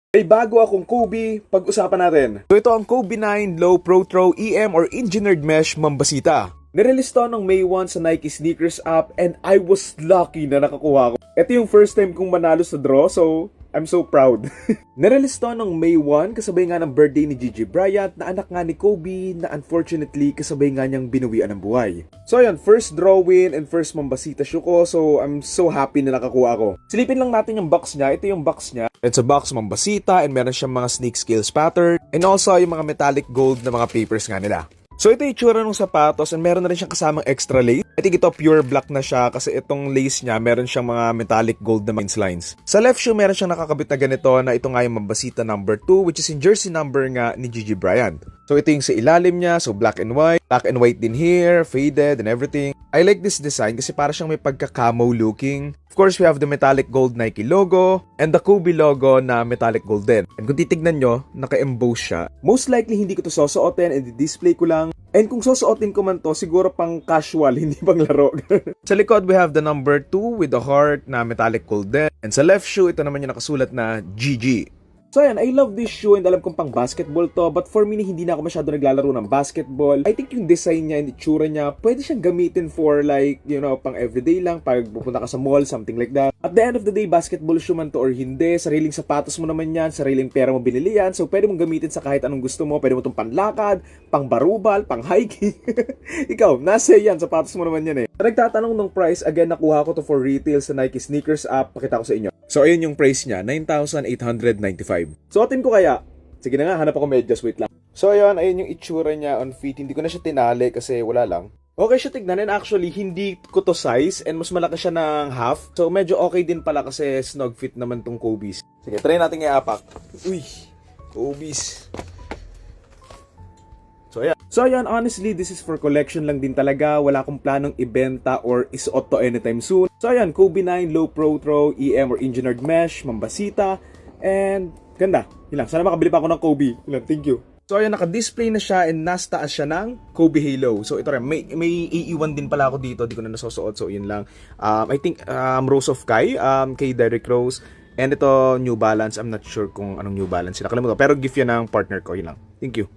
May bago akong Kobe, pag-usapan natin. So ito ang Kobe 9 Low Pro Throw EM or Engineered Mesh Mambasita. Nirelease to nung May 1 sa Nike Sneakers app and I was lucky na nakakuha ko. Ito yung first time kong manalo sa draw, so I'm so proud. Nirelease to nung May 1 kasabay nga ng birthday ni Gigi Bryant na anak nga ni Kobe na unfortunately kasabay nga niyang binawian ng buhay. So ayun, first draw win and first Mambasita shoe ko, so I'm so happy na nakakuha ko. Silipin lang natin yung box niya. Ito yung box niya. It's a box Mambasita and meron siyang mga snake scales pattern and also yung mga metallic gold na mga papers nga nila. So ito yung itsura ng sapatos and meron na rin siyang kasamang extra lace. I think ito pure black na siya kasi itong lace niya meron siyang mga metallic gold na lines. Sa left shoe meron siyang nakakabit na ganito na ito nga yung Mambasita number 2 which is in jersey number nga ni Gigi Bryant. So ito yung sa ilalim niya, so black and white din here, faded and everything. I like this design kasi para siyang may pagka-camo looking. Of course, we have the metallic gold Nike logo and the Kobe logo na metallic gold din. And kung titignan nyo, naka-emboss siya. Most likely hindi ko to susuotin and display ko lang. And kung susuotin ko man to, siguro pang casual, hindi pang laro. Sa likod, we have the number 2 with the heart na metallic gold din. And sa left shoe, ito naman yung nakasulat na GG. So ayan, I love this shoe and alam kong pang basketball to, but for me hindi na ako masyado naglalaro ng basketball. I think yung design niya and itsura niya, pwede siyang gamitin for like, you know, pang everyday lang, pag pupunta ka sa mall, something like that. At the end of the day, basketball shoe man to or hindi, sariling sapatos mo naman yan, sariling pera mo binili yan, so pwede mong gamitin sa kahit anong gusto mo, pwede mo itong panlakad, pang barubal, pang hiking. Ikaw, nasa yan, sapatos mo naman yan eh. Nagtatanong ng price, again, nakuha ko to for retail sa Nike Sneakers app, pakita ko sa inyo. So ayun yung price niya, 9,895. Suotin ko kaya? Sige na nga, hanap ako medyas, wait lang. So ayun yung itsura niya on feet. Hindi ko na siya tinali kasi wala lang. Okay siya tignan and actually hindi ko to size and mas malaki siya ng half. So medyo okay din pala kasi snug fit naman tong Kobe's. Sige, try natin i-apak. Uy, Kobe's. So ayan, honestly, this is for collection lang din talaga. Wala akong planong ibenta or isuot to anytime soon. So ayan, Kobe 9 Low Pro Throw EM or Engineered Mesh Mambasita. And ganda. Yun lang. Sana makabili pa ako ng Kobe. Yun lang. Thank you. So ayan, naka-display na siya and nasa taas siya ng Kobe Halo. So ito rin, may iiwan din pala ako dito. Di ko na nasusuot. So yun lang. I think Rose of Kai, kay Derrick Rose. And ito New Balance. I'm not sure kung anong New Balance sila. Kalimutan. Pero gift yan ng partner ko. Yun lang. Thank you.